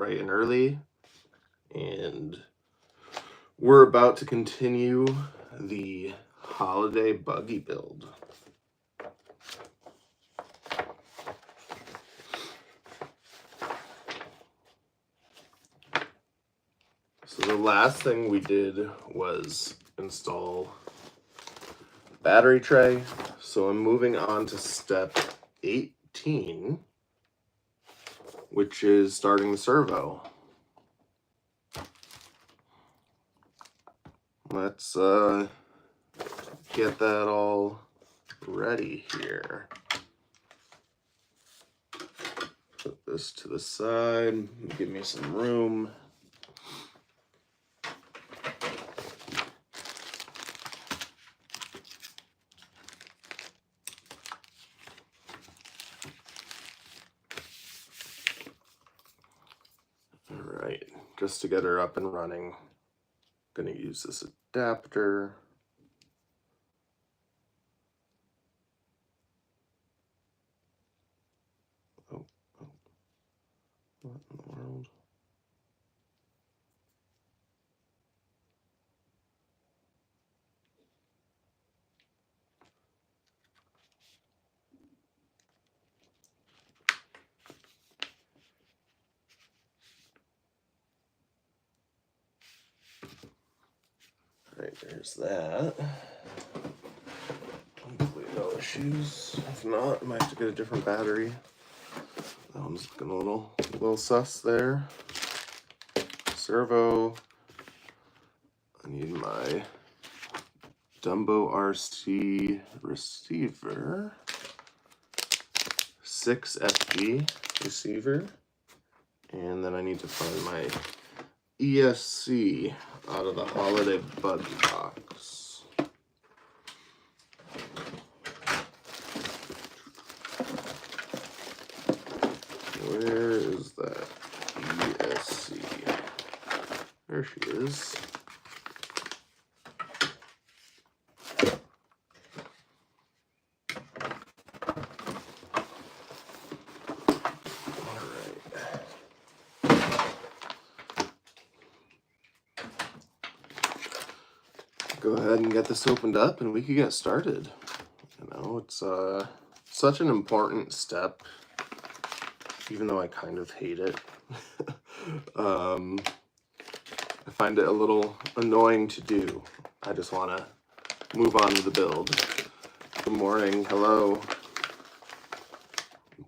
bright and early, and we're about to continue the holiday buggy build. So the last thing we did was install battery tray. So I'm moving on to step 18, which is starting the servo. Let's get that all ready here. Put this to the side, give me some room. All right, just to get her up and running, I'm gonna use this adapter. What in the world? All right, there's that. Hopefully no issues. If not, I might have to get a different battery. That one's looking a little sus there. Servo. I need my Dumbo RC receiver. 6 FG receiver. And then I need to find my ESC out of the holiday buggy box. Where is that ESC? There she is. Go ahead and get this opened up and we can get started. You know, it's such an important step, even though I kind of hate it. I find it a little annoying to do. I just want to move on to the build. Good morning, hello.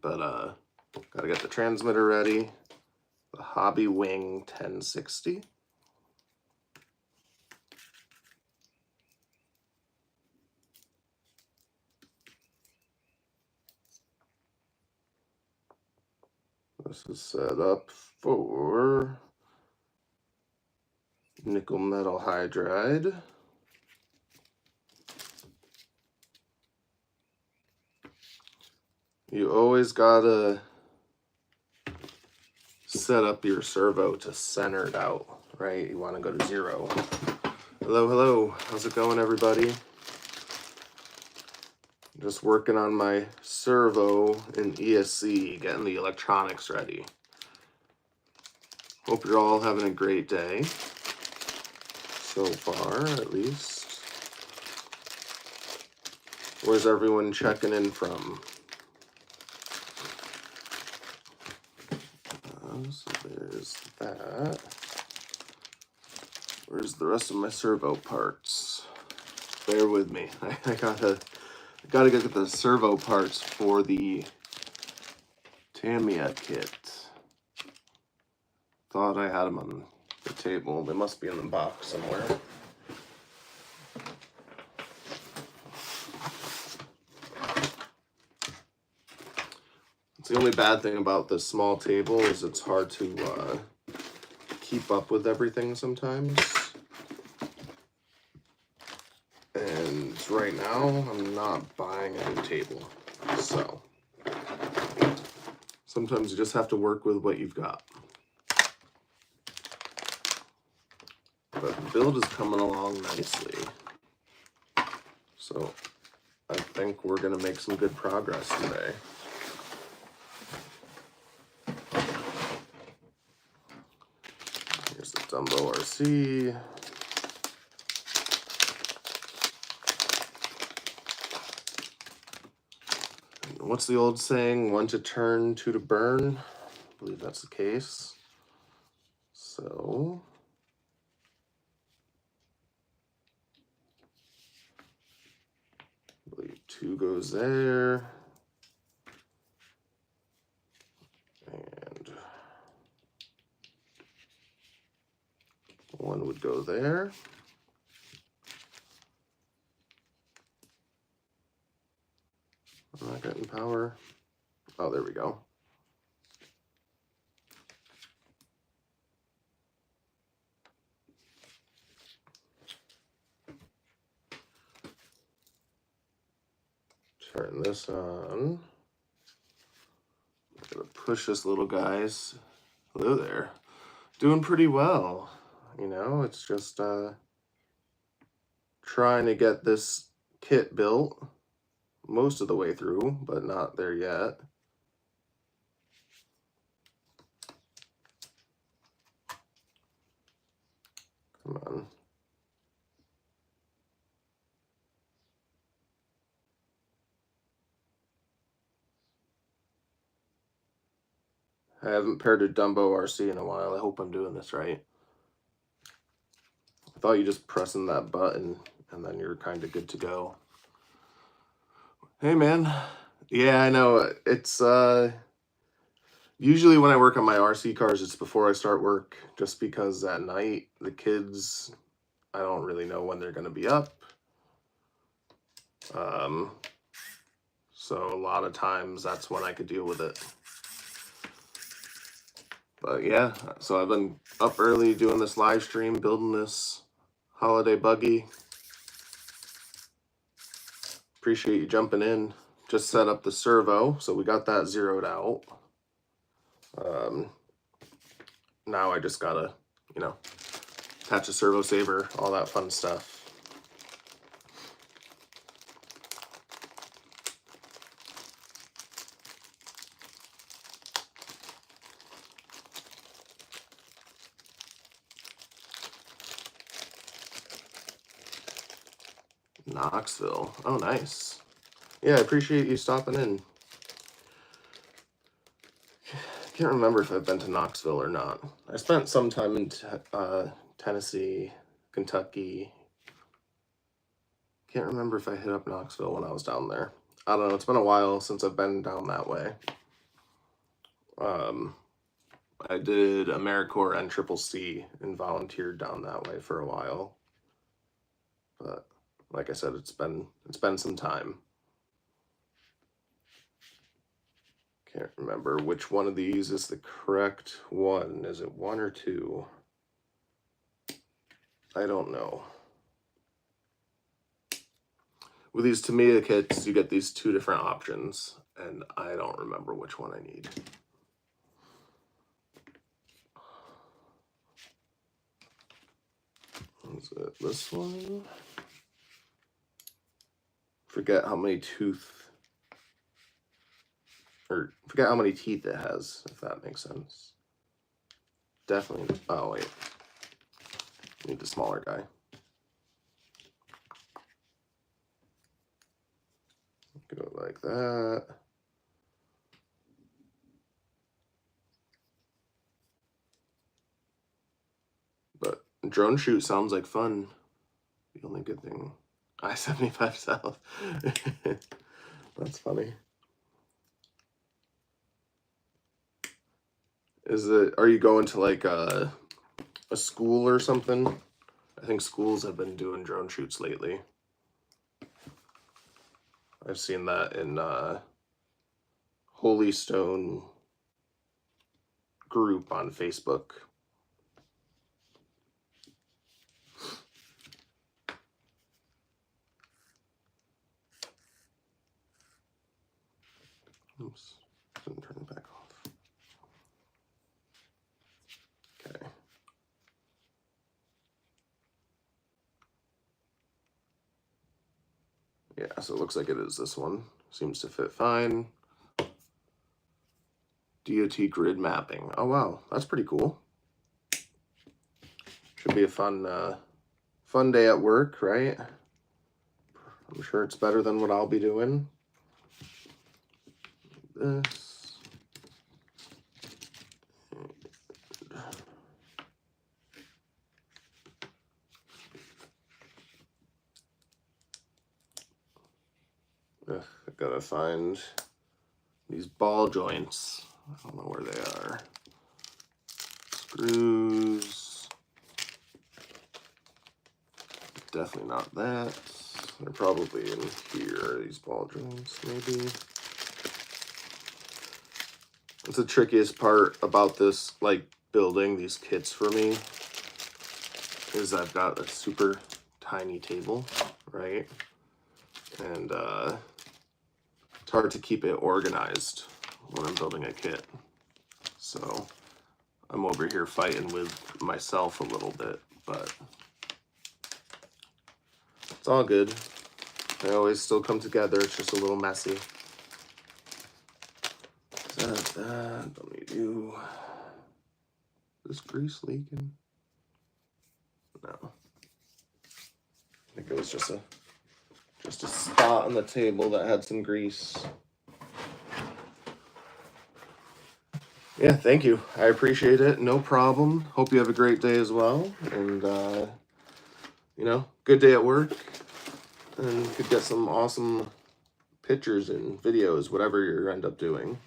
But gotta get the transmitter ready. The Hobby Wing 1060. This is set up for nickel metal hydride. You always gotta set up your servo to center it out, right? You want to go to 0. Hello, hello. How's it going, everybody? Just working on my servo in ESC, getting the electronics ready. Hope you're all having a great day. So far, at least. Where's everyone checking in from? So there's that. Where's the rest of my servo parts? Bear with me. I gotta get the servo parts for the Tamiya kit. Thought I had them on the table. They must be in the box somewhere. It's the only bad thing about this small table is it's hard to keep up with everything sometimes. And right now, I'm not buying a new table. So sometimes you just have to work with what you've got. But the build is coming along nicely. So I think we're gonna make some good progress today. Dumbo RC. What's the old saying? One to turn, two to burn. I believe that's the case. So I believe 2 goes there. And 1 would go there. I'm not getting power. Oh, there we go. Turn this on. I'm gonna push this little guy's. Hello there. Doing pretty well. You know, it's just trying to get this kit built most of the way through, but not there yet. Come on. I haven't paired a Dumbo RC in a while. I hope I'm doing this right. I thought you just pressing that button and then you're kind of good to go. Hey man. Yeah, I know. It's usually when I work on my RC cars, it's before I start work, just because at night the kids, I don't really know when they're going to be up. So a lot of times that's when I could deal with it. But yeah, so I've been up early doing this live stream, building this holiday buggy. Appreciate you jumping in. Just set up the servo, so we got that zeroed out. Now I just gotta, you know, attach a servo saver, all that fun stuff. Knoxville. Oh, nice. Yeah, I appreciate you stopping in. Can't remember if I've been to Knoxville or not. I spent some time in Tennessee, Kentucky. Can't remember if I hit up Knoxville when I was down there. I don't know. It's been a while since I've been down that way. I did AmeriCorps and CCC and volunteered down that way for a while. But like I said, it's been some time. Can't remember which one of these is the correct one. Is it 1 or 2? I don't know. With these Tamiya kits, you get these 2 different options, and I don't remember which one I need. Is it this one? Forget how many forget how many teeth it has, if that makes sense. Definitely. Oh, wait. Need the smaller guy. Go like that. But drone shoot sounds like fun. The only good thing, I-75 South. That's funny. Are you going to like a school or something? I think schools have been doing drone shoots lately. I've seen that in Holy Stone group on Facebook. Oops, didn't turn it back off. Okay. Yeah, so it looks like it is this one. Seems to fit fine. DOT grid mapping. Oh wow, that's pretty cool. Should be a fun day at work, right? I'm sure it's better than what I'll be doing. This. I gotta find these ball joints. I don't know where they are. Screws. Definitely not that. They're probably in here, these ball joints, maybe. That's the trickiest part about this, like, building these kits for me, is I've got a super tiny table, right? And it's hard to keep it organized when I'm building a kit. So I'm over here fighting with myself a little bit, but it's all good. They always still come together. It's just a little messy. Don't need you. Is this grease leaking? No. I think it was just a spot on the table that had some grease. Yeah, thank you. I appreciate it. No problem. Hope you have a great day as well. And, you know, good day at work. And you could get some awesome pictures and videos, whatever you end up doing.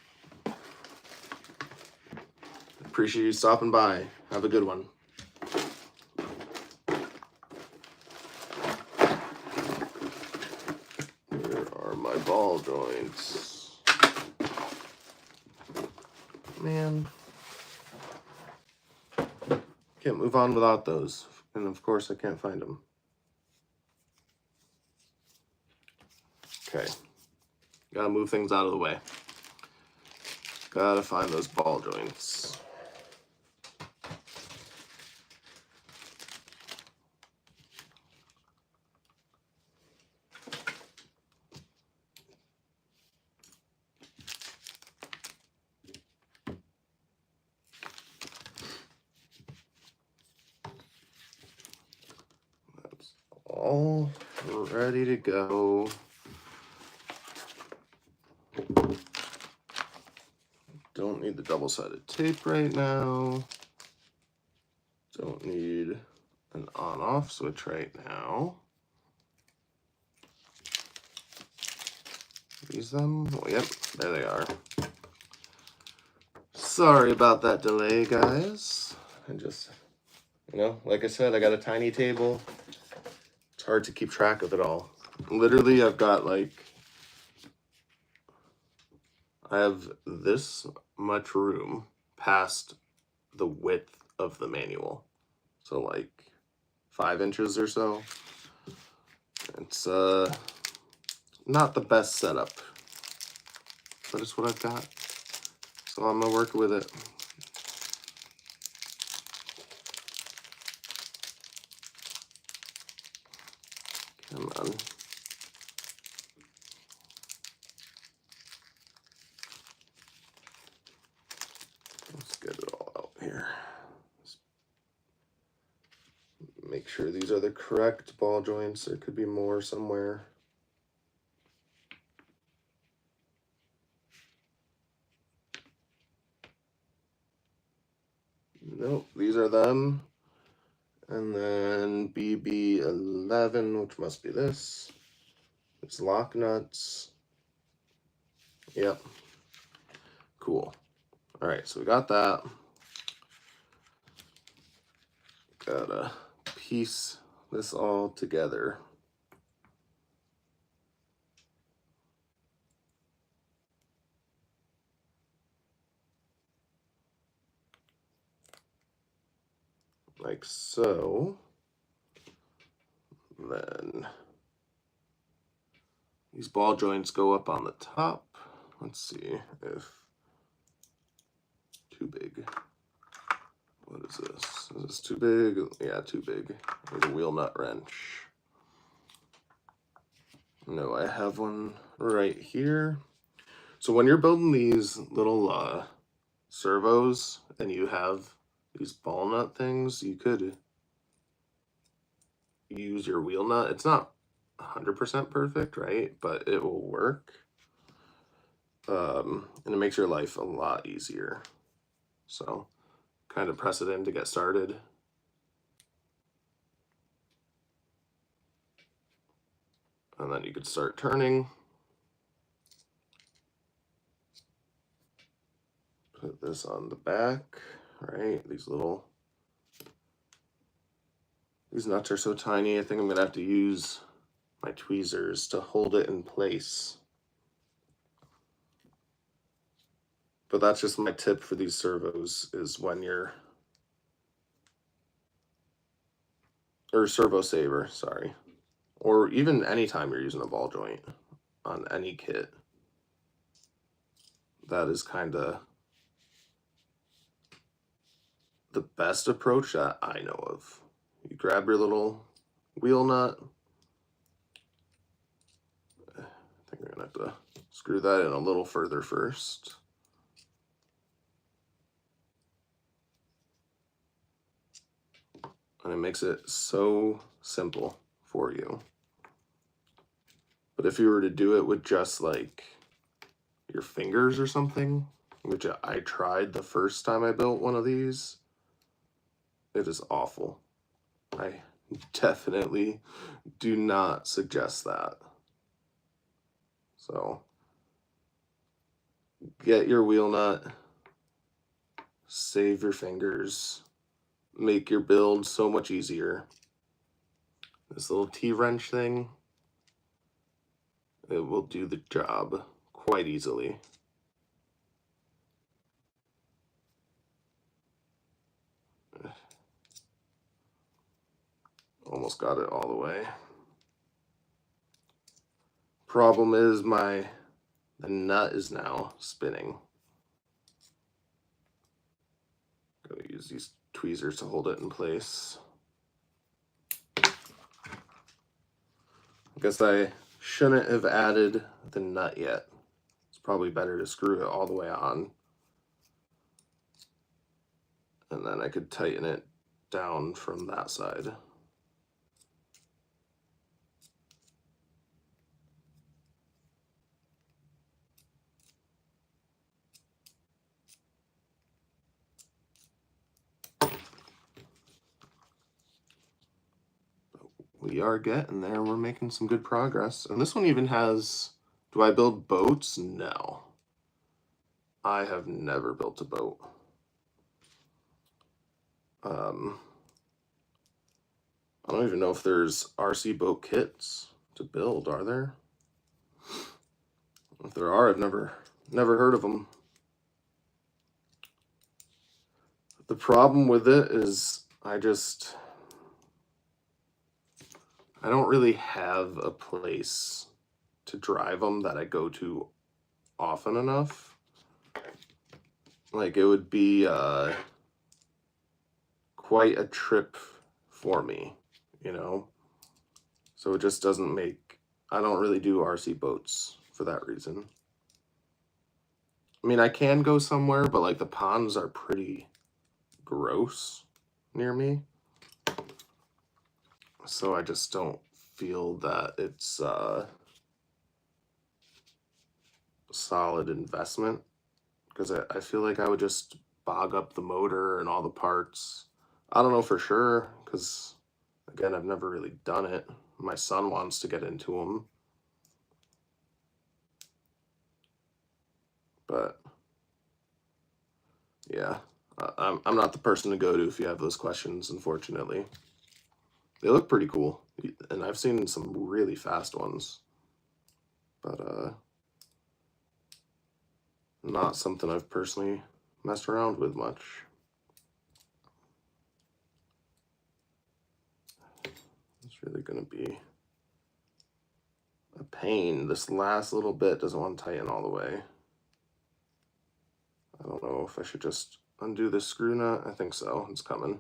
Appreciate you stopping by. Have a good one. Where are my ball joints? Man. Can't move on without those. And of course I can't find them. Okay. Gotta move things out of the way. Gotta find those ball joints. That's all ready to go. Don't need the double-sided tape right now. Don't need an on-off switch right now. Use them? Oh, yep, there they are. Sorry about that delay, guys. I just, you know, like I said, I got a tiny table. It's hard to keep track of it all. Literally, I've got like, I have this much room past the width of the manual. So like 5 inches or so. It's not the best setup, but it's what I've got. So I'm gonna work with it. Come on. Let's get it all out here. Make sure these are the correct ball joints. There could be more somewhere. Nope, these are them. And then BB11, which must be this. It's lock nuts. Yep. Cool. All right, so we got that. Gotta piece this all together. Like so. Then these ball joints go up on the top. Let's see if too big. What is this? Is this too big? Yeah, too big. There's a wheel nut wrench. No, I have one right here. So when you're building these little servos and you have these ball nut things, you could use your wheel nut. It's not 100% perfect, right? But it will work. And it makes your life a lot easier. So kind of press it in to get started. And then you could start turning. Put this on the back, right? These nuts are so tiny, I think I'm gonna have to use my tweezers to hold it in place. But that's just my tip for these servos, is when you're, or servo saver, sorry. Or even anytime you're using a ball joint on any kit. That is kind of the best approach that I know of. You grab your little wheel nut. I think we're gonna have to screw that in a little further first. And it makes it so simple for you. But if you were to do it with just like your fingers or something, which I tried the first time I built one of these, it is awful. I definitely do not suggest that. So get your wheel nut, save your fingers, make your build so much easier. This little T-wrench thing, it will do the job quite easily. Almost got it all the way. Problem is the nut is now spinning. Gotta use these tweezers to hold it in place. I guess I shouldn't have added the nut yet. It's probably better to screw it all the way on. And then I could tighten it down from that side. We are getting there. We're making some good progress. And this one even has, do I build boats? No. I have never built a boat. I don't even know if there's RC boat kits to build, are there? If there are, I've never heard of them. The problem with it is I don't really have a place to drive them that I go to often enough. Like, it would be quite a trip for me, you know? So it just doesn't make, I don't really do RC boats for that reason. I mean, I can go somewhere, but like the ponds are pretty gross near me. So I just don't feel that it's a solid investment, because I feel like I would just bog up the motor and all the parts. I don't know for sure, because again, I've never really done it. My son wants to get into them. But yeah, I'm not the person to go to if you have those questions, unfortunately. They look pretty cool, and I've seen some really fast ones, but not something I've personally messed around with much. It's really going to be a pain. This last little bit doesn't want to tighten all the way. I don't know if I should just undo this screw nut. I think so. It's coming.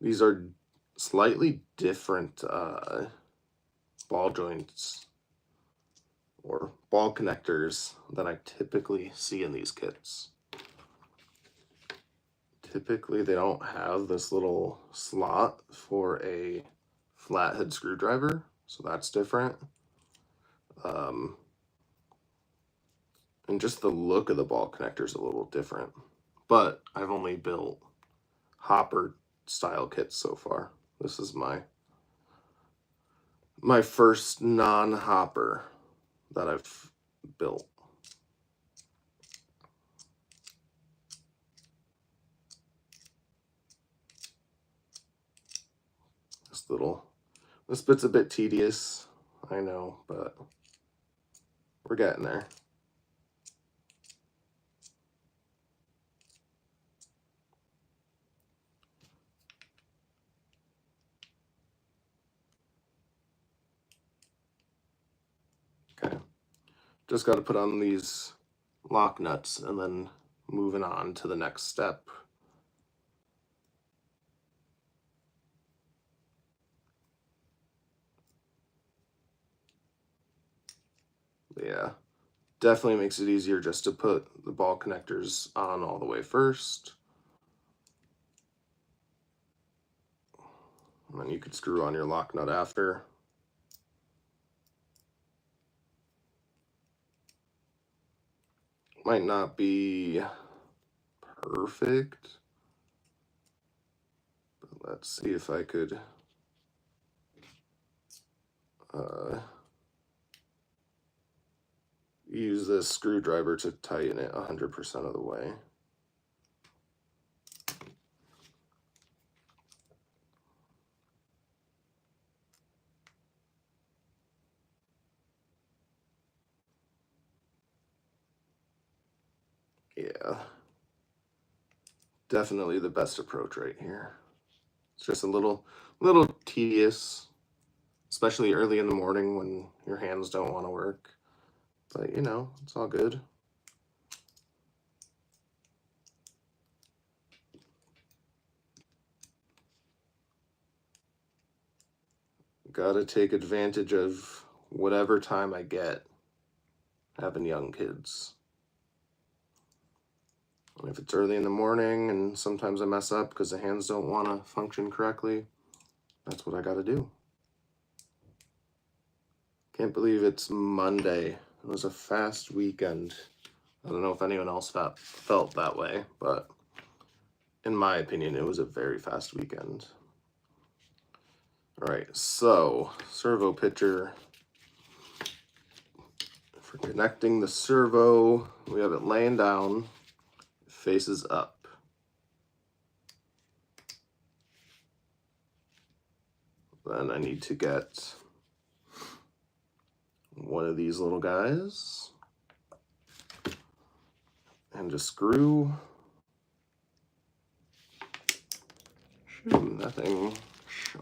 These are slightly different ball joints or ball connectors that I typically see in these kits. Typically, they don't have this little slot for a flathead screwdriver, so that's different. And just the look of the ball connector is a little different. But I've only built hopper style kits so far. This is my first non-hopper that I've built. This bit's a bit tedious, I know, but we're getting there. Okay, just got to put on these lock nuts and then moving on to the next step. Yeah, definitely makes it easier just to put the ball connectors on all the way first. And then you could screw on your lock nut after. Might not be perfect, but let's see if I could use this screwdriver to tighten it 100% of the way. Yeah, definitely the best approach right here. It's just a little tedious, especially early in the morning when your hands don't want to work. But you know, it's all good. Gotta take advantage of whatever time I get having young kids. And if it's early in the morning and sometimes I mess up because the hands don't want to function correctly, that's what I gotta do. Can't believe it's Monday. It was a fast weekend. I don't know if anyone else felt that way, but in my opinion, it was a very fast weekend. All right, so servo pitcher. For connecting the servo, we have it laying down, faces up. Then I need to get one of these little guys and just screw. Shoot, that thing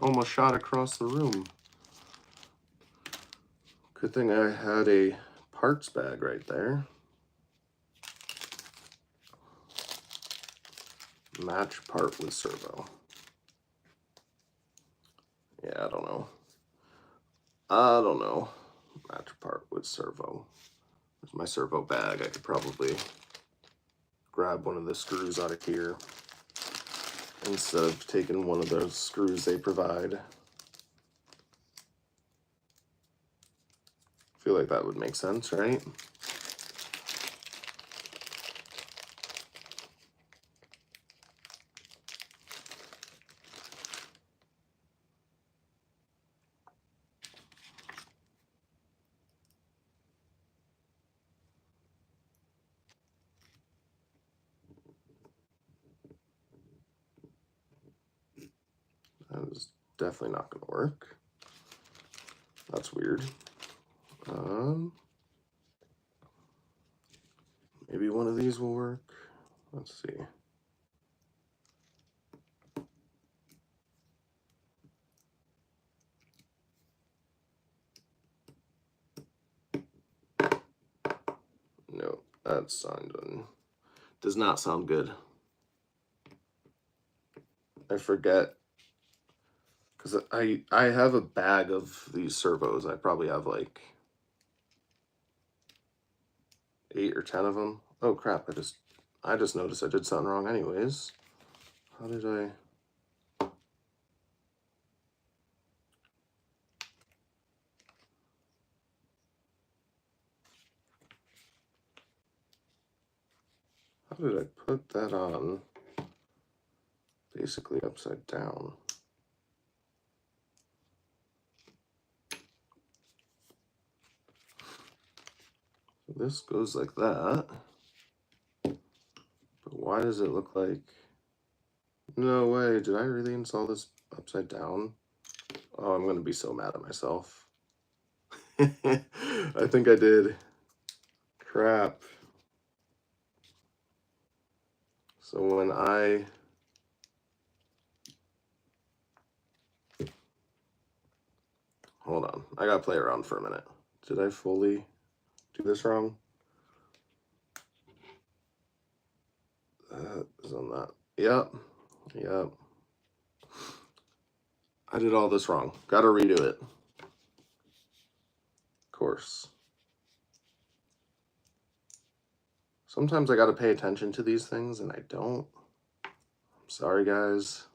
almost shot across the room. Good thing I had a parts bag right there. Match part with servo. Yeah, I don't know. Match part with servo. There's my servo bag. I could probably grab one of the screws out of here instead of taking one of those screws they provide. I feel like that would make sense, right? That is definitely not going to work. That's weird. Maybe one of these will work. Let's see. Nope, that does not sound good. I forget, because I have a bag of these servos. I probably have like 8 or 10 of them. Oh crap, I just noticed I did something wrong anyways. How did I? How did I put that on? Basically upside down. This goes like that. But why does it look like... No way, did I really install this upside down? Oh, I'm gonna be so mad at myself. I think I did. Crap. So when I... Hold on, I gotta play around for a minute. Did I fully do this wrong? That is on that. Yep. I did all this wrong. Gotta redo it. Of course. Sometimes I gotta pay attention to these things and I don't. I'm sorry guys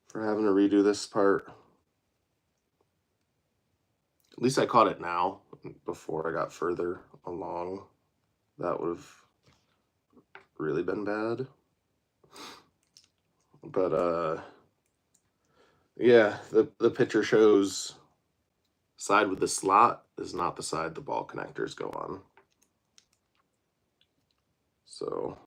for having to redo this part. At least I caught it now before I got further along. That would have really been bad. But yeah, the picture shows side with the slot is not the side the ball connectors go on. So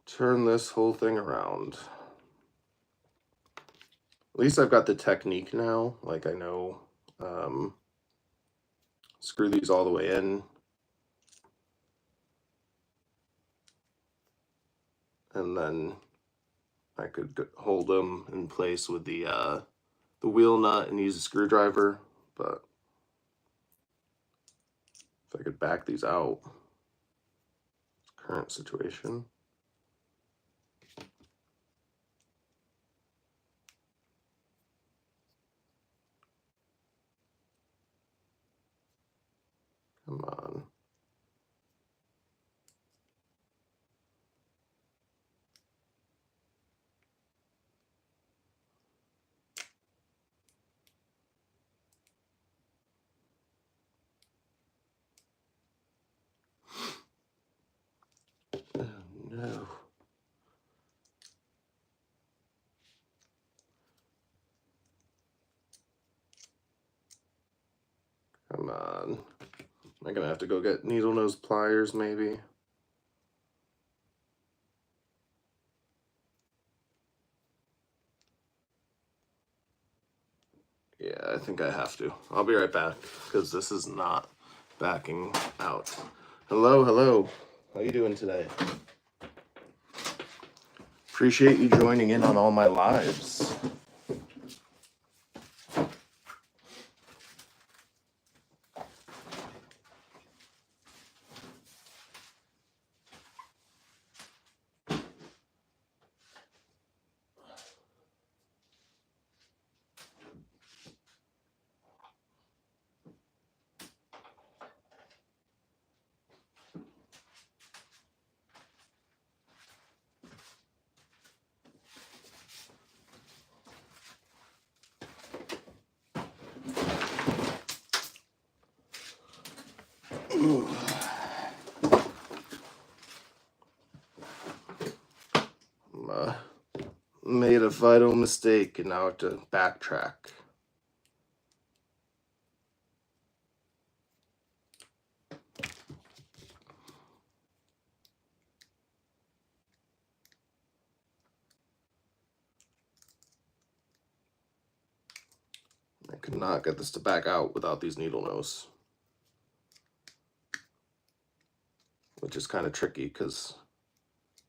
turn this whole thing around. At least I've got the technique now. Like I know, screw these all the way in. And then I could hold them in place with the wheel nut and use a screwdriver. But if I could back these out, current situation. Come on. Oh, no. Come on. Am I gonna have to go get needle nose pliers maybe? Yeah, I think I have to. I'll be right back because this is not backing out. Hello. How you doing today? Appreciate you joining in on all my lives. Made a vital mistake and now I have to backtrack. I could not get this to back out without these needle nose, which is kind of tricky because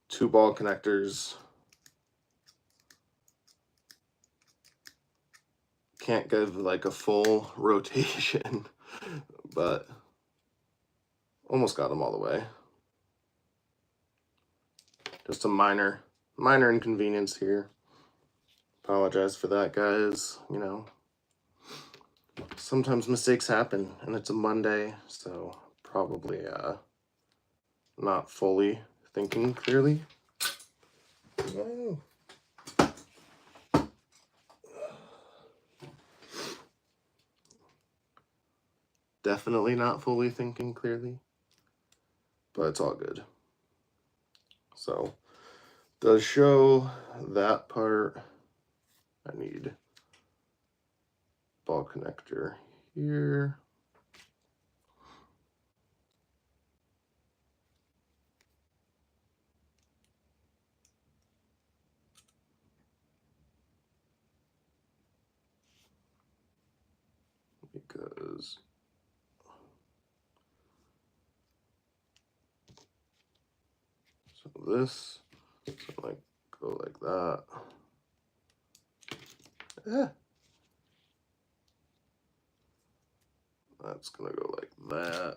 2 ball connectors can't give like a full rotation, but almost got them all the way. Just a minor minor inconvenience here. Apologize for that, guys. You know, sometimes mistakes happen, and it's a Monday, so probably not fully thinking clearly. Oh. Definitely not fully thinking clearly, but it's all good. So, does show that part. I need ball connector here. Because so this, so like go like that. That's gonna go like that.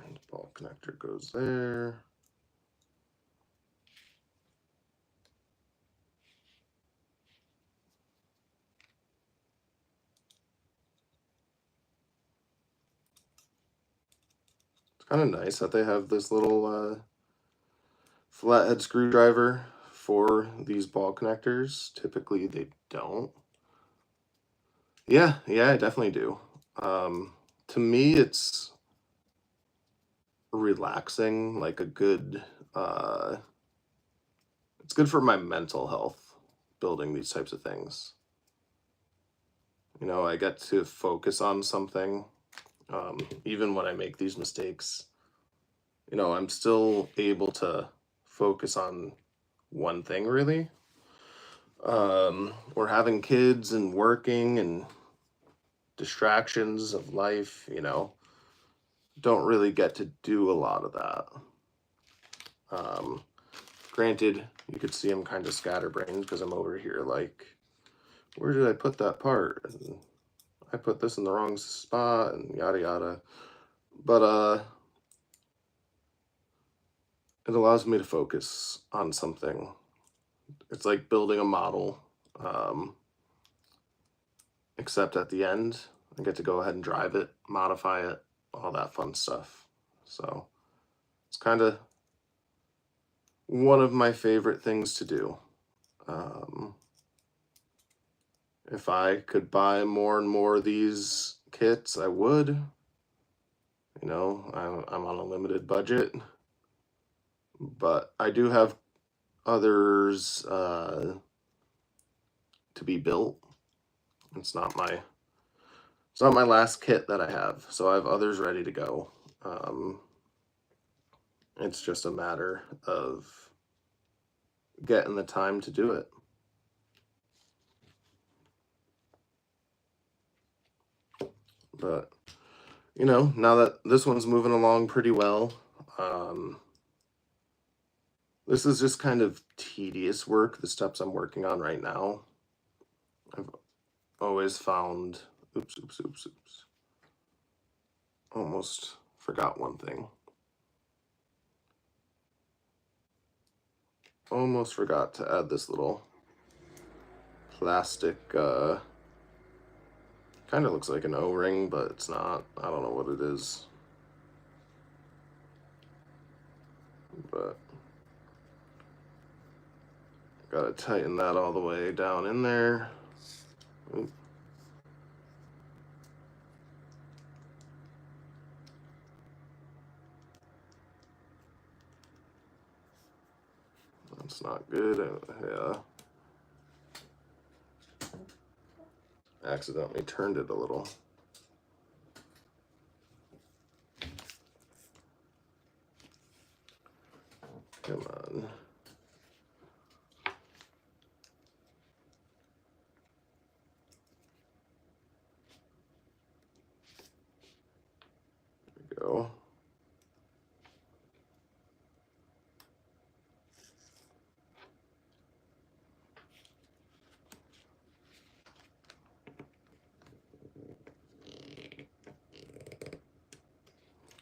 And ball connector goes there. It's kind of nice that they have this little flathead screwdriver for these ball connectors. Typically they don't. Yeah, I definitely do. To me, it's relaxing, like a good, it's good for my mental health, building these types of things. You know, I get to focus on something, even when I make these mistakes. You know, I'm still able to focus on one thing, really. We're having kids and working and distractions of life, you know, don't really get to do a lot of that. Granted, you could see I'm kind of scatterbrained because I'm over here like, where did I put that part? And I put this in the wrong spot and yada yada. But it allows me to focus on something. It's like building a model, except at the end, I get to go ahead and drive it, modify it, all that fun stuff. So it's kind of one of my favorite things to do. If I could buy more and more of these kits, I would. You know, I'm on a limited budget, but I do have others to be built. It's not my last kit that I have, so I have others ready to go. It's just a matter of getting the time to do it. But, you know, now that this one's moving along pretty well, this is just kind of tedious work, the steps I'm working on right now. I've always found, oops. Almost forgot one thing. Almost forgot to add this little plastic, kind of looks like an O-ring, but it's not. I don't know what it is. But gotta tighten that all the way down in there. Oop. That's not good. Yeah. Accidentally turned it a little. Come on. There we go.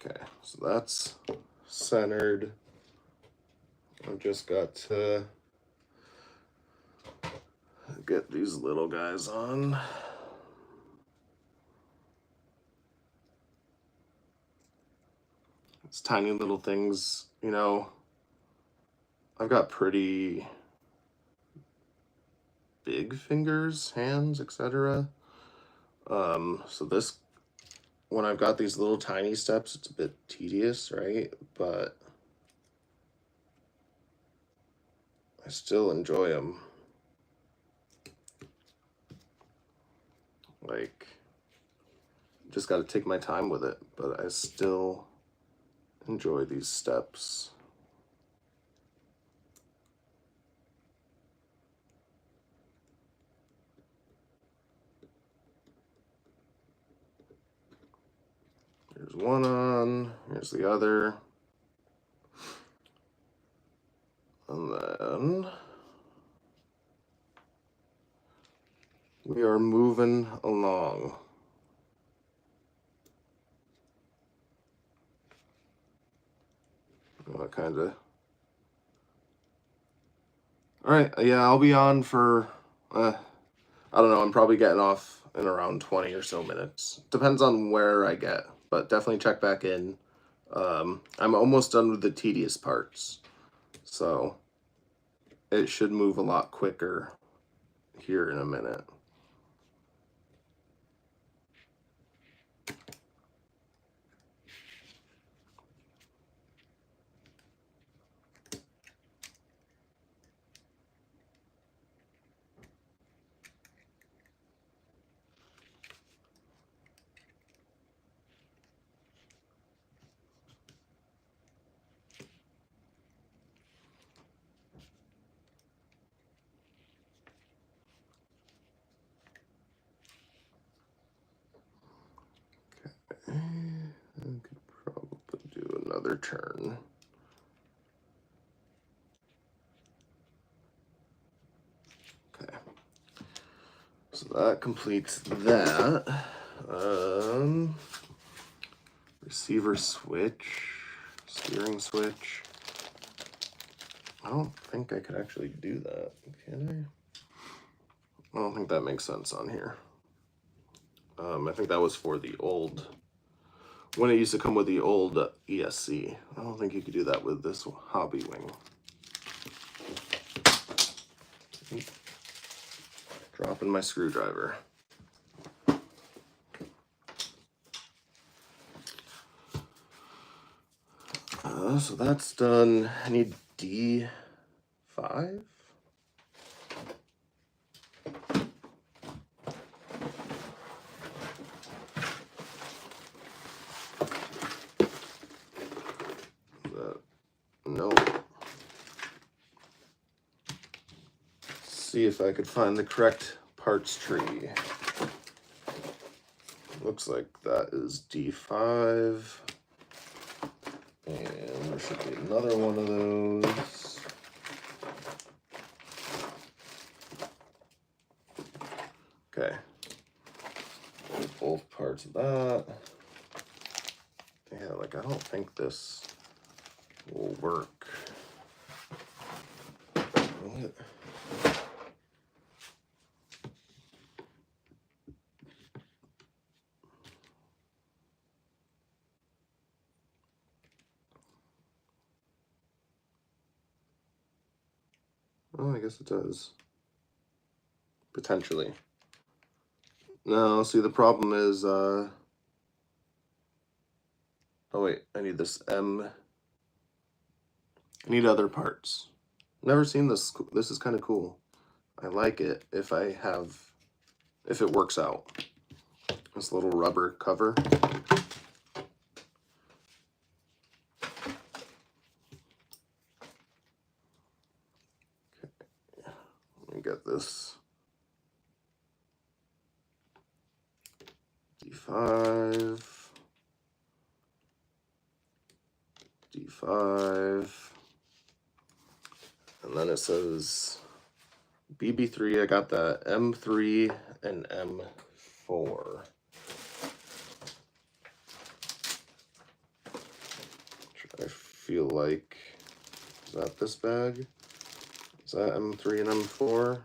Okay, so that's centered. I've just got to get these little guys on. It's tiny little things, you know. I've got pretty big fingers, hands, etc. So this, when I've got these little tiny steps, it's a bit tedious, right? But I still enjoy them. Like, just got to take my time with it, but I still enjoy these steps. Here's one on, here's the other. And then we are moving along. Kind of. All right, yeah, I'll be on for, I don't know, I'm probably getting off in around 20 or so minutes. Depends on where I get, but definitely check back in. I'm almost done with the tedious parts, so it should move a lot quicker here in a minute. I could probably do another turn. Okay. So that completes that. Receiver switch, steering switch. I don't think I could actually do that, can I? I don't think that makes sense on here. I think that was for the old, when it used to come with the old ESC. I don't think you could do that with this Hobby Wing. Dropping my screwdriver. So that's done. I need D5. No. See if I could find the correct parts tree. Looks like that is D5. And there should be another one of those. Okay. Both parts of that. Yeah, like I don't think this will work. What? Oh, I guess it does. Potentially. No, see the problem is, oh wait, I need this M. I need other parts. Never seen this. This is kind of cool. I like it if it works out. This little rubber cover. Let me get this. D5. D5. And then it says BB3. I got the M3 and M4. Which I feel like, is that this bag? Is that M3 and M4?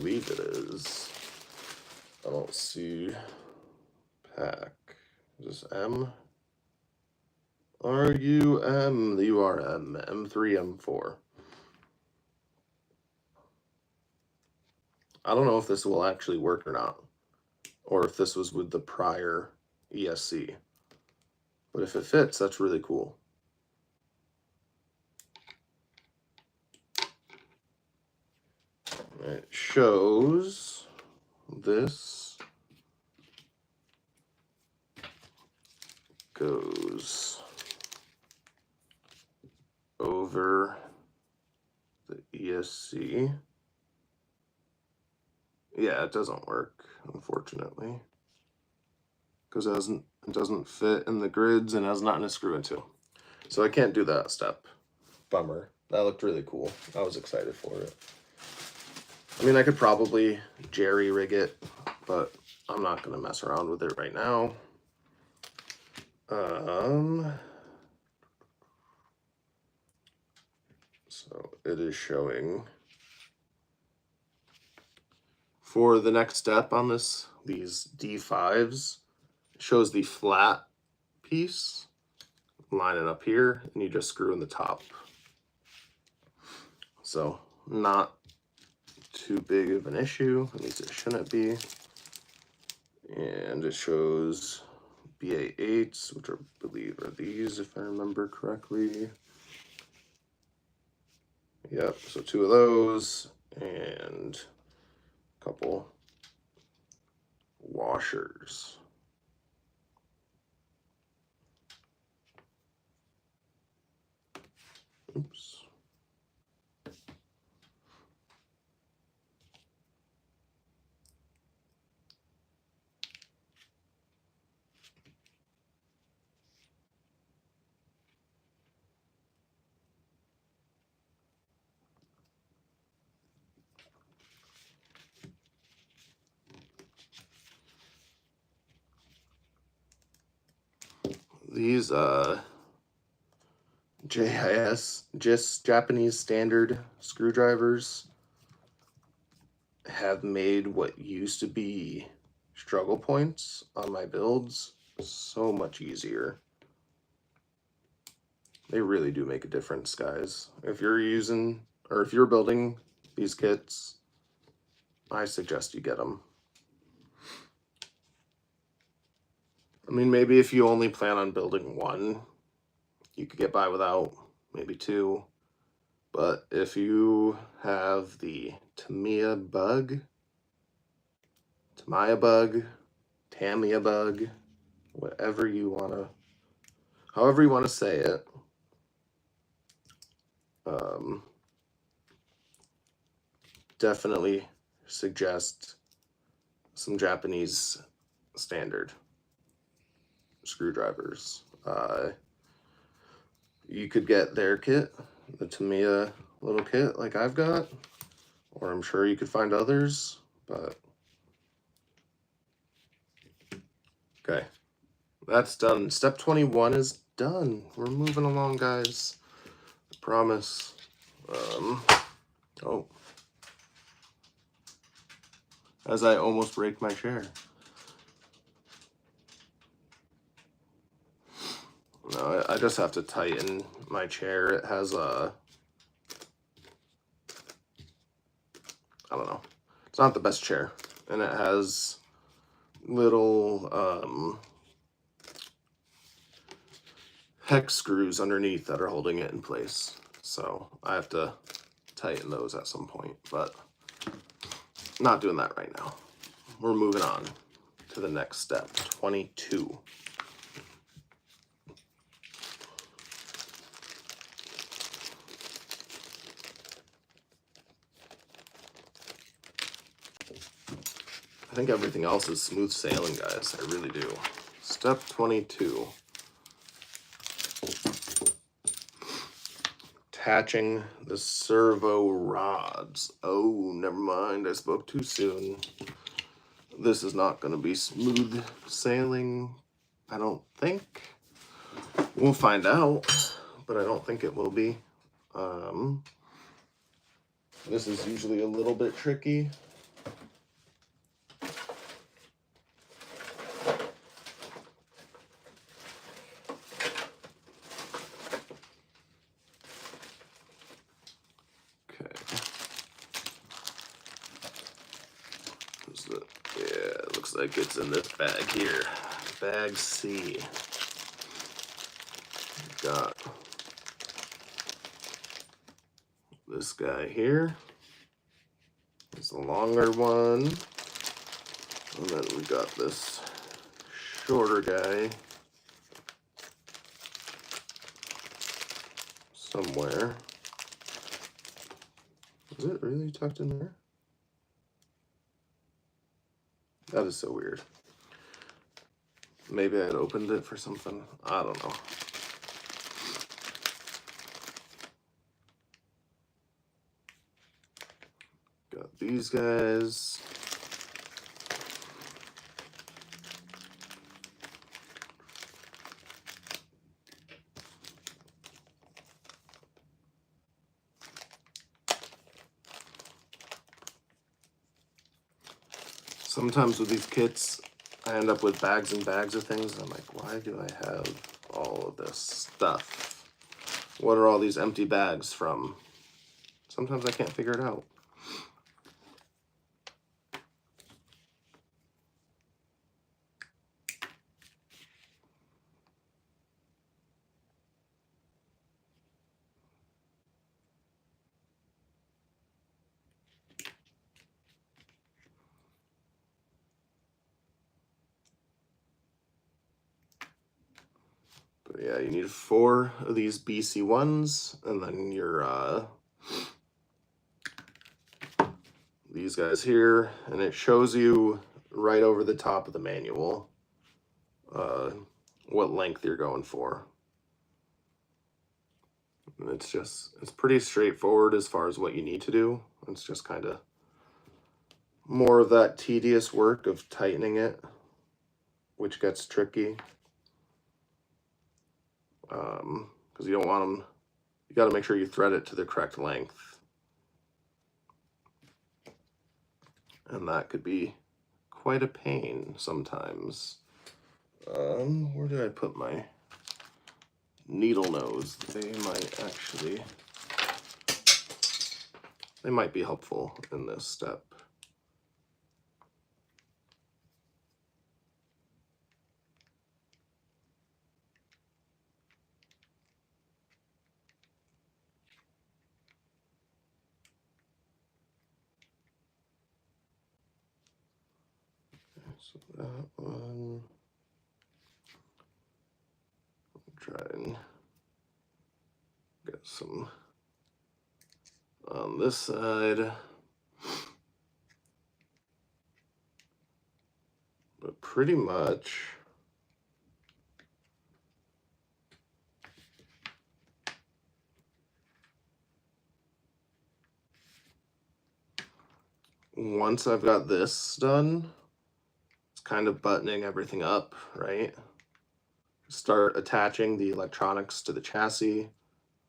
believe it is. I don't see pack. Is this M? R-U-M. You are M. M3, M4. I don't know if this will actually work or not, or if this was with the prior ESC. But if it fits, that's really cool. It shows this goes over the ESC. Yeah, it doesn't work, unfortunately, because it doesn't fit in the grids and has nothing to screw into. So I can't do that step. Bummer. That looked really cool. I was excited for it. I mean, I could probably jerry rig it, but I'm not going to mess around with it right now. So it is showing for the next step on this, these D5s, it shows the flat piece, line it up here, and you just screw in the top. So not too big of an issue, at least it shouldn't be. And it shows BA8s, which I believe are these, if I remember correctly. Yep, so 2 of those, and a couple washers. Oops. These just Japanese standard screwdrivers have made what used to be struggle points on my builds so much easier. They really do make a difference, guys. If you're using, or if you're building these kits, I suggest you get them. I mean, maybe if you only plan on building one, you could get by without, maybe 2. But if you have the Tamiya Bug, whatever you want to, however you want to say it, definitely suggest some Japanese standard screwdrivers. You could get their kit, the Tamiya little kit like I've got, or I'm sure you could find others, but okay, that's done. Step 21 is done. We're moving along, guys. I promise. Oh, as I almost break my chair. No, I just have to tighten my chair. It has a, I don't know, it's not the best chair, and it has little hex screws underneath that are holding it in place. So I have to tighten those at some point, but not doing that right now. We're moving on to the next step, 22. I think everything else is smooth sailing, guys. I really do. Step 22. Attaching the servo rods. Oh, never mind. I spoke too soon. This is not going to be smooth sailing, I don't think. We'll find out, but I don't think it will be. This is usually a little bit tricky. Yeah, it looks like it's in this bag here. Bag C. Got this guy here. It's the longer one. And then we got this shorter guy somewhere. Is it really tucked in there? That is so weird. Maybe I had opened it for something. I don't know. Got these guys. Sometimes with these kits, I end up with bags and bags of things. And I'm like, why do I have all of this stuff? What are all these empty bags from? Sometimes I can't figure it out. But yeah, you need 4 of these BC1s, and then your these guys here, and it shows you right over the top of the manual what length you're going for. And it's pretty straightforward as far as what you need to do. It's just kind of more of that tedious work of tightening it, which gets tricky. Because you don't want them, you got to make sure you thread it to the correct length. And that could be quite a pain sometimes. Where did I put my needle nose? They might be helpful in this step. So that one, try and get some on this side. But pretty much once I've got this done, it's kind of buttoning everything up, right? Start attaching the electronics to the chassis,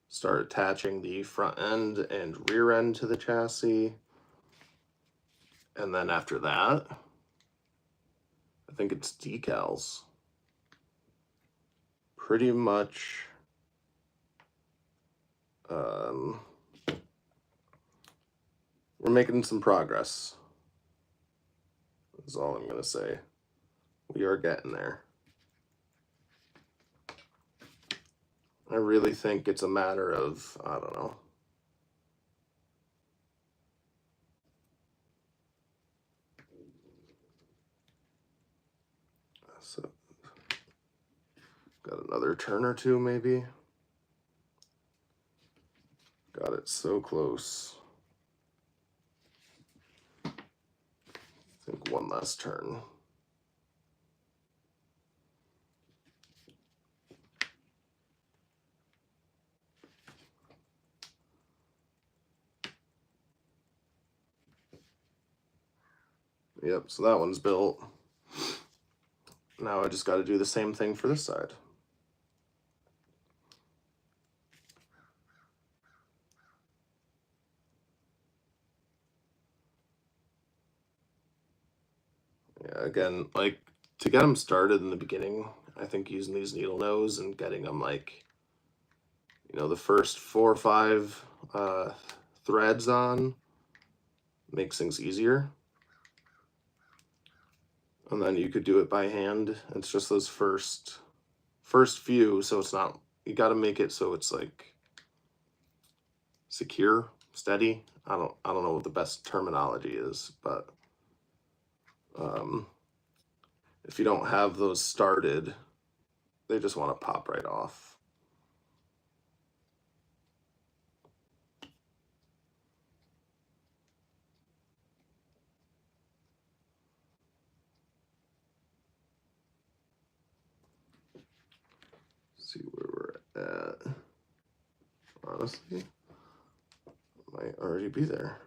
start attaching the front end and rear end to the chassis. And then after that, I think it's decals. Pretty much we're making some progress. That's all I'm gonna say. We are getting there. I really think it's a matter of, I don't know. So, got another turn or two maybe. Got it so close. I think one last turn. Yep, so that one's built. Now I just got to do the same thing for this side. Yeah, again, like to get them started in the beginning, I think using these needle nose and getting them like, you know, the first 4 or 5 threads on makes things easier. And then you could do it by hand. It's just those first few, so it's not, you got to make it so it's like secure, steady. I don't know what the best terminology is, but if you don't have those started, they just want to pop right off. See where we're at. Honestly, might already be there.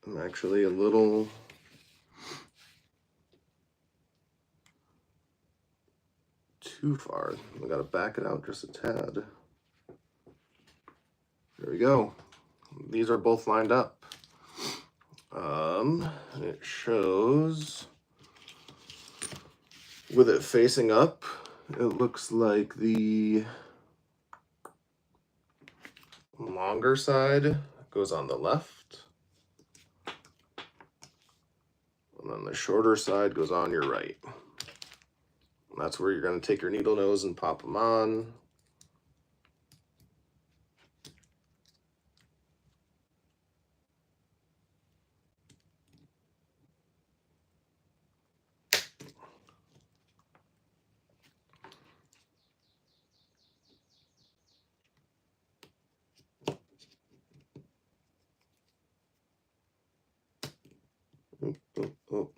I'm actually a little too far. I gotta back it out just a tad. There we go. These are both lined up. It shows with it facing up, it looks like the longer side goes on the left, and then the shorter side goes on your right. And that's where you're going to take your needle nose and pop them on. Oh, oh, oh.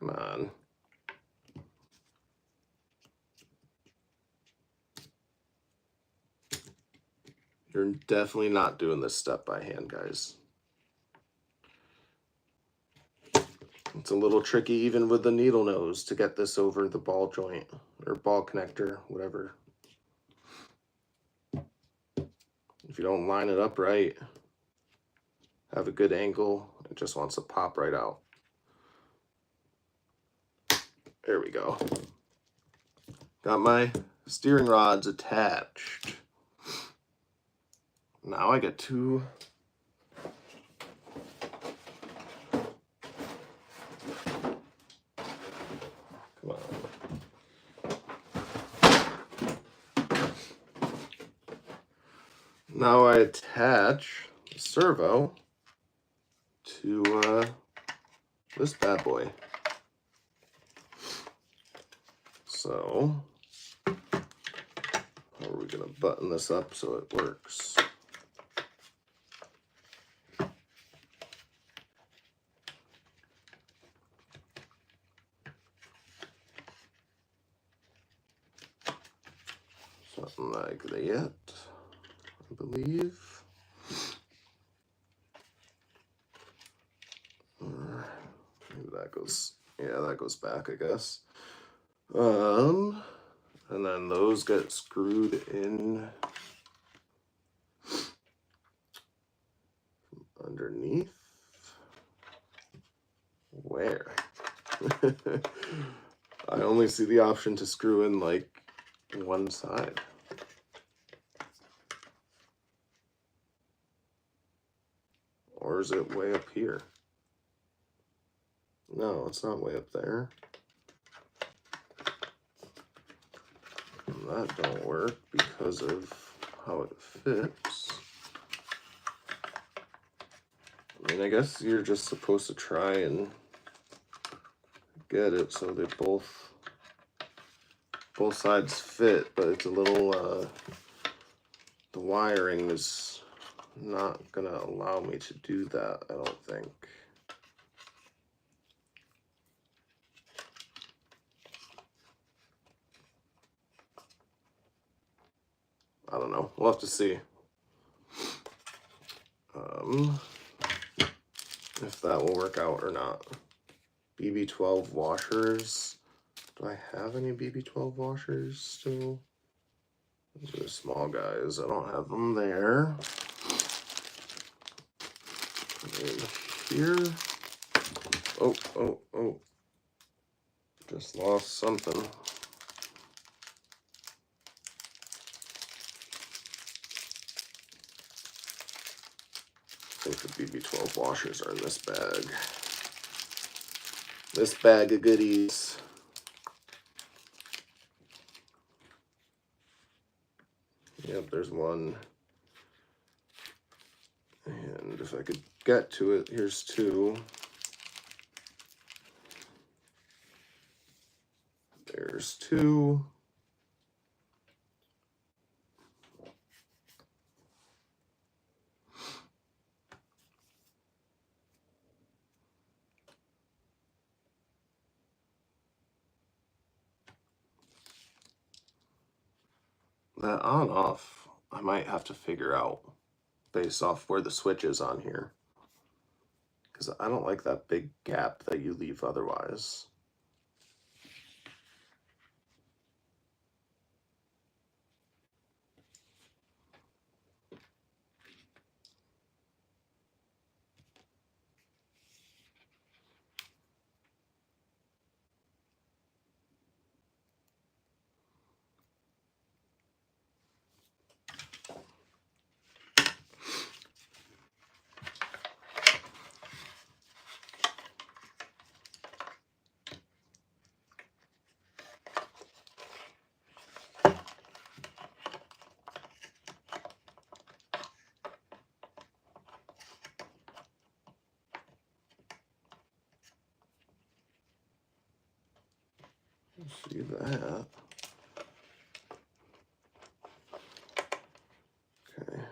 Come on. You're definitely not doing this step by hand, guys. It's a little tricky even with the needle nose to get this over the ball joint or ball connector, whatever. If you don't line it up right, have a good angle, it just wants to pop right out. There we go. Got my steering rods attached. Now I get to come on. Now I attach the servo to this bad boy. So how are we gonna button this up so it works? Something like that, I believe. Or maybe that goes, yeah, that goes back, I guess. And then those get screwed in underneath. Where? I only see the option to screw in like one side. Or is it way up here? No, it's not way up there. And that don't work because of how it fits. I mean, I guess you're just supposed to try and get it so they both sides fit, but it's a little the wiring is not gonna allow me to do that, I don't think. I don't know, we'll have to see if that will work out or not. BB12 washers. Do I have any BB12 washers still? Those are small guys. I don't have them there. And here. Oh. Just lost something. I think the BB12 washers are in this bag. This bag of goodies. Yep, there's one. And if I could get to it, here's two. There's two. That on-off, I might have to figure out based off where the switch is on here. Because I don't like that big gap that you leave otherwise. See that. Okay.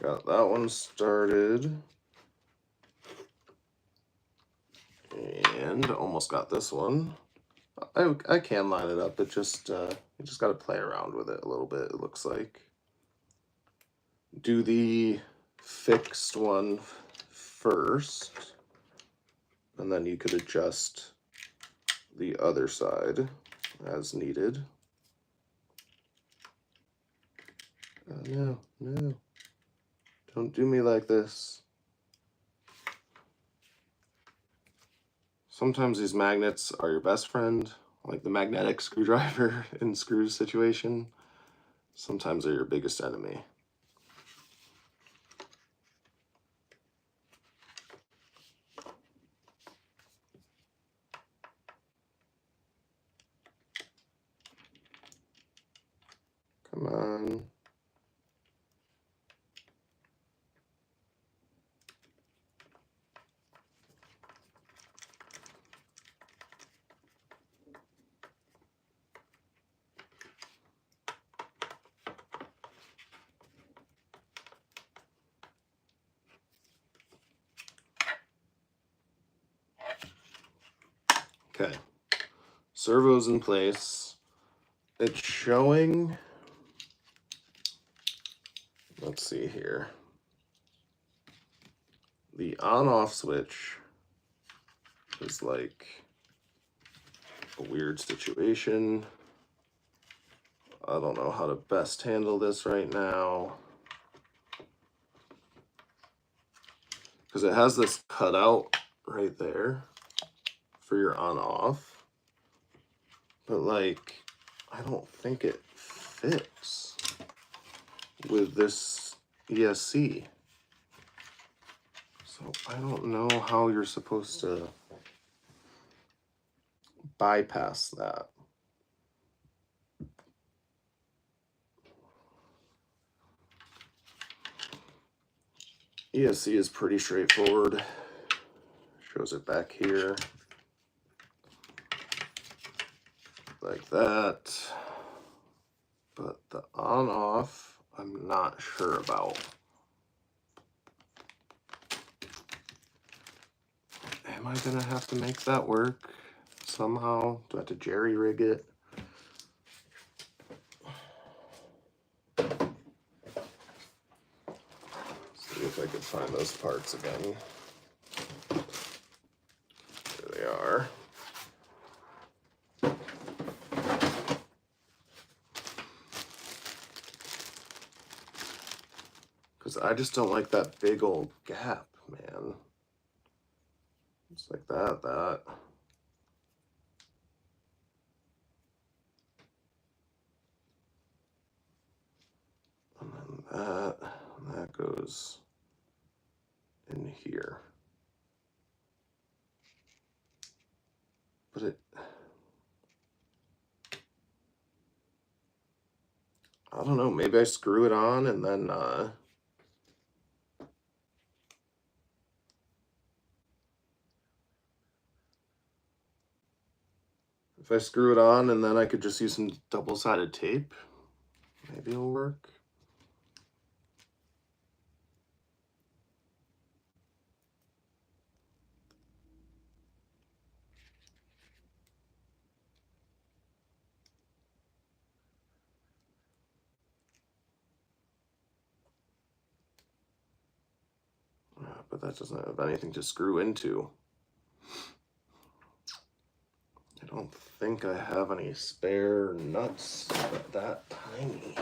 Got that one started. And almost got this one. I can line it up. It just you just got to play around with it a little bit, it looks like. Do the fixed one first, and then you could adjust the other side as needed. Oh, no. Don't do me like this. Sometimes these magnets are your best friend, like the magnetic screwdriver in screws situation. Sometimes they're your biggest enemy. Come on. Okay, servo's in place. It's showing, let's see here. The on-off switch is like a weird situation. I don't know how to best handle this right now. Because it has this cutout right there for your on-off. But like, I don't think it fits with this ESC. So I don't know how you're supposed to bypass that. ESC is pretty straightforward. Shows it back here. Like that. But the on-off, I'm not sure about. Am I gonna have to make that work somehow? Do I have to jerry-rig it? See if I can find those parts again. There they are. Because Because I just don't like that big old gap, man. It's like that. And then that goes in here. But I don't know, maybe I screw it on and then if I screw it on and then I could just use some double-sided tape, maybe it'll work. But that doesn't have anything to screw into. I don't think I have any spare nuts that tiny.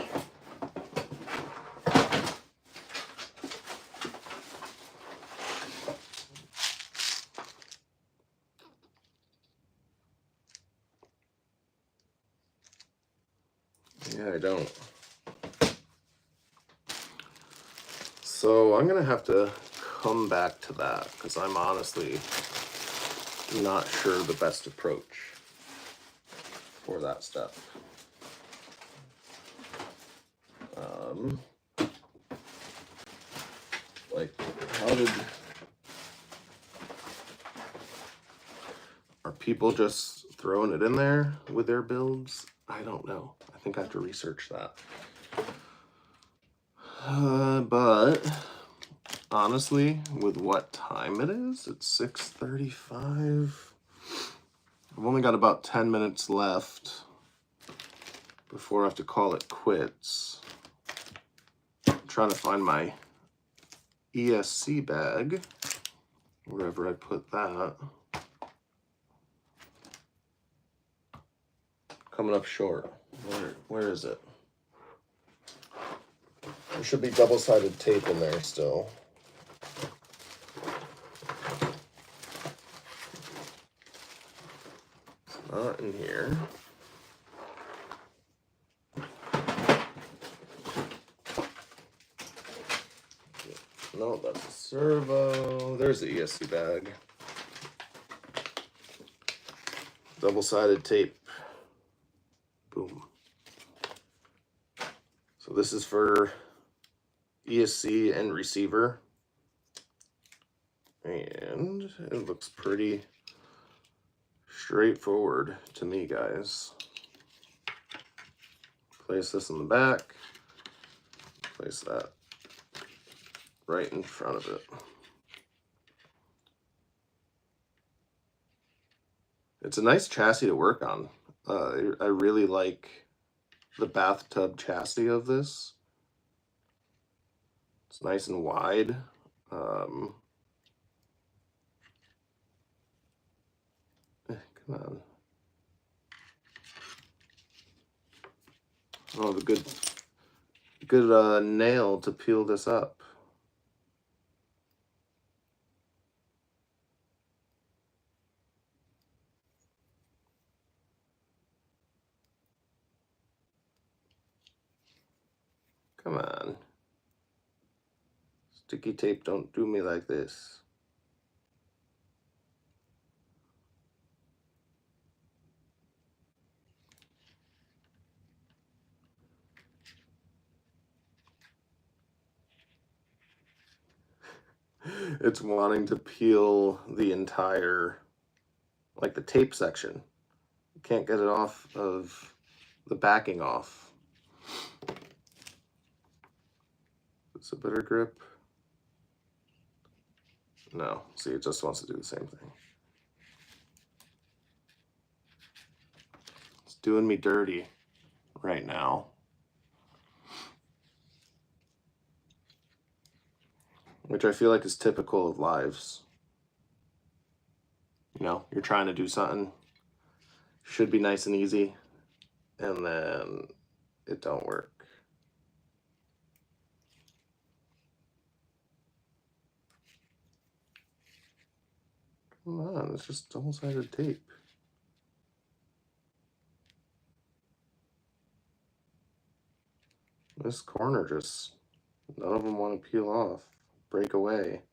Yeah, I don't. So I'm gonna have to come back to that because I'm honestly not sure the best approach for that stuff. Like, are people just throwing it in there with their builds? I don't know. I think I have to research that. But honestly, with what time it is, it's 6:35. I've only got about 10 minutes left before I have to call it quits. I'm trying to find my ESC bag, wherever I put that. Coming up short. Where is it? There should be double-sided tape in there still. It's not in here. No, that's a servo. There's the ESC bag. Double-sided tape. Boom. So this is for ESC and receiver. And it looks pretty straightforward to me, guys. Place this in the back. Place that right in front of it. It's a nice chassis to work on. I really like the bathtub chassis of this. It's nice and wide. Come on. Oh, the good nail to peel this up. Come on. Sticky tape, don't do me like this. It's wanting to peel the entire, like the tape section. You can't get it off of the backing off. It's a better grip. No, see, it just wants to do the same thing. It's doing me dirty right now. Which I feel like is typical of lives. You know, you're trying to do something, should be nice and easy, and then it don't work. Come on, it's just double-sided tape. This corner just, none of them want to peel off, break away.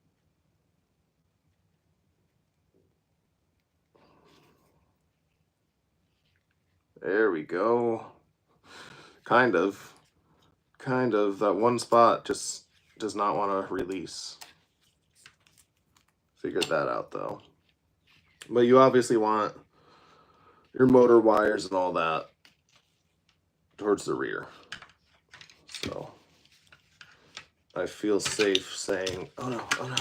There we go. Kind of. That one spot just does not want to release. Figured that out though. But you obviously want your motor wires and all that towards the rear. So I feel safe saying, oh no.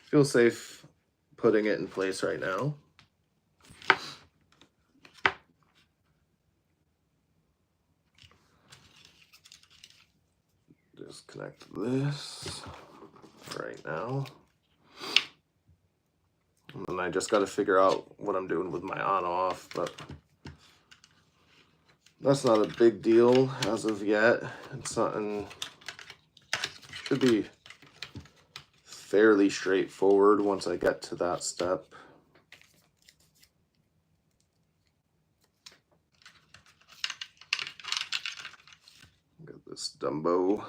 Feel safe putting it in place right now. Disconnect this right now. And then I just got to figure out what I'm doing with my on-off, but that's not a big deal as of yet. It's something, should be fairly straightforward once I get to that step. Get this Dumbo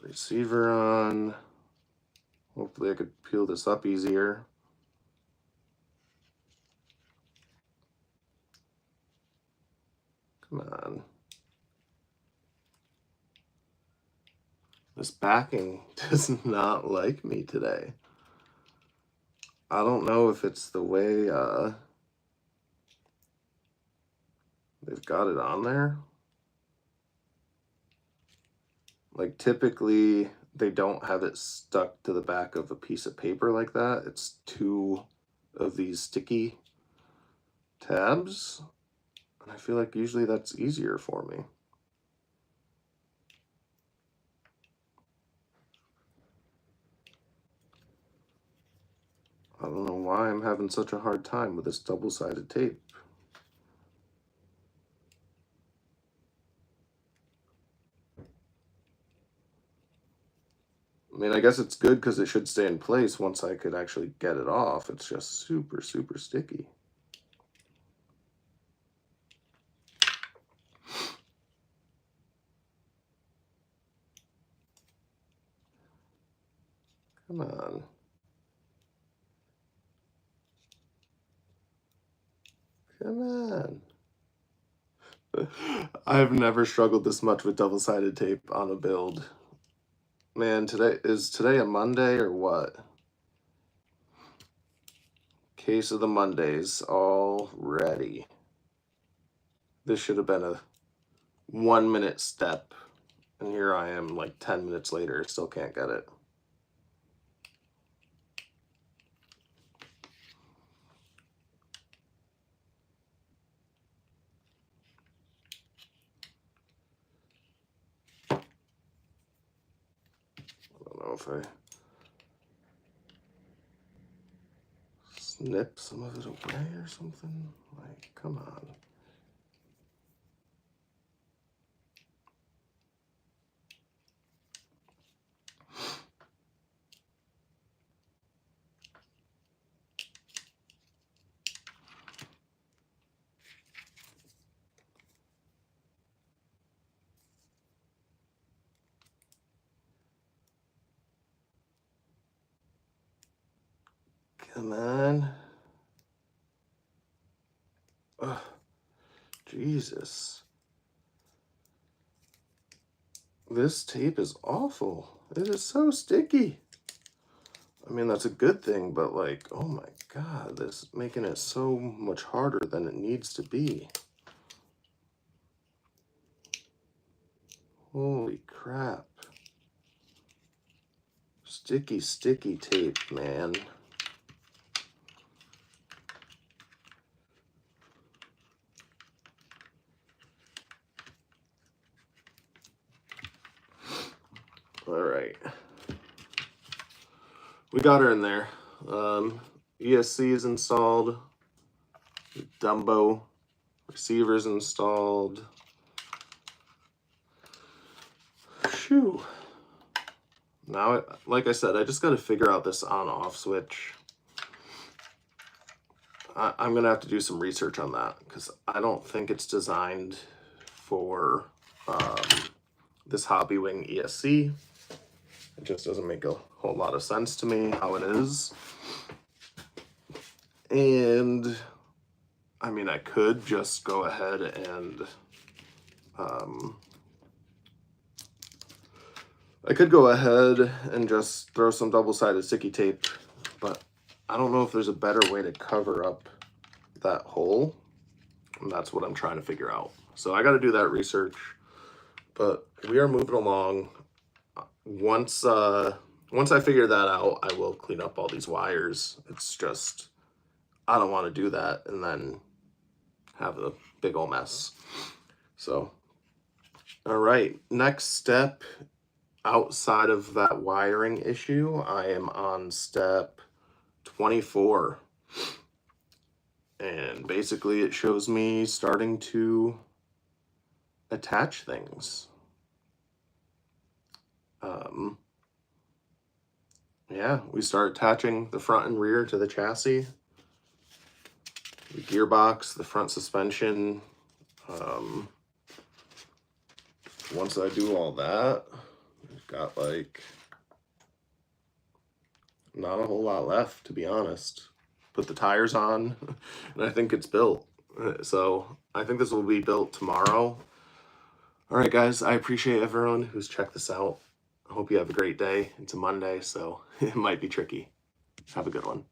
receiver on. Hopefully I could peel this up easier. Come on. This backing does not like me today. I don't know if it's the way they've got it on there. Like typically they don't have it stuck to the back of a piece of paper like that. It's two of these sticky tabs. And I feel like usually that's easier for me. I don't know why I'm having such a hard time with this double-sided tape. I mean, I guess it's good because it should stay in place once I could actually get it off. It's just super, super sticky. Come on. Come on. I've never struggled this much with double-sided tape on a build. Man, is today a Monday or what? Case of the Mondays already. This should have been a 1 minute step. And here I am like 10 minutes later, still can't get it. I don't know if I snip some of it away or something. Like, come on. Come on. Ugh, Jesus. This tape is awful. It is so sticky. I mean, that's a good thing, but like, oh my God, this is making it so much harder than it needs to be. Holy crap. Sticky, sticky tape, man. All right. We got her in there. ESC is installed. Dumbo receivers installed. Phew. Now, like I said, I just got to figure out this on-off switch. I'm gonna have to do some research on that because I don't think it's designed for this Hobbywing ESC. It just doesn't make a whole lot of sense to me how it is. And I mean, I could just go ahead and just throw some double-sided sticky tape, but I don't know if there's a better way to cover up that hole, and that's what I'm trying to figure out. So I got to do that research, but we are moving along. Once I figure that out, I will clean up all these wires. It's just, I don't want to do that and then have a big old mess. So, all right, next step outside of that wiring issue, I am on step 24. And basically it shows me starting to attach things. Yeah, we start attaching the front and rear to the chassis, the gearbox, the front suspension. Once I do all that, I've got like not a whole lot left, to be honest. Put the tires on, and I think it's built. So I think this will be built tomorrow. All right, guys, I appreciate everyone who's checked this out. I hope you have a great day. It's a Monday, so it might be tricky. Have a good one.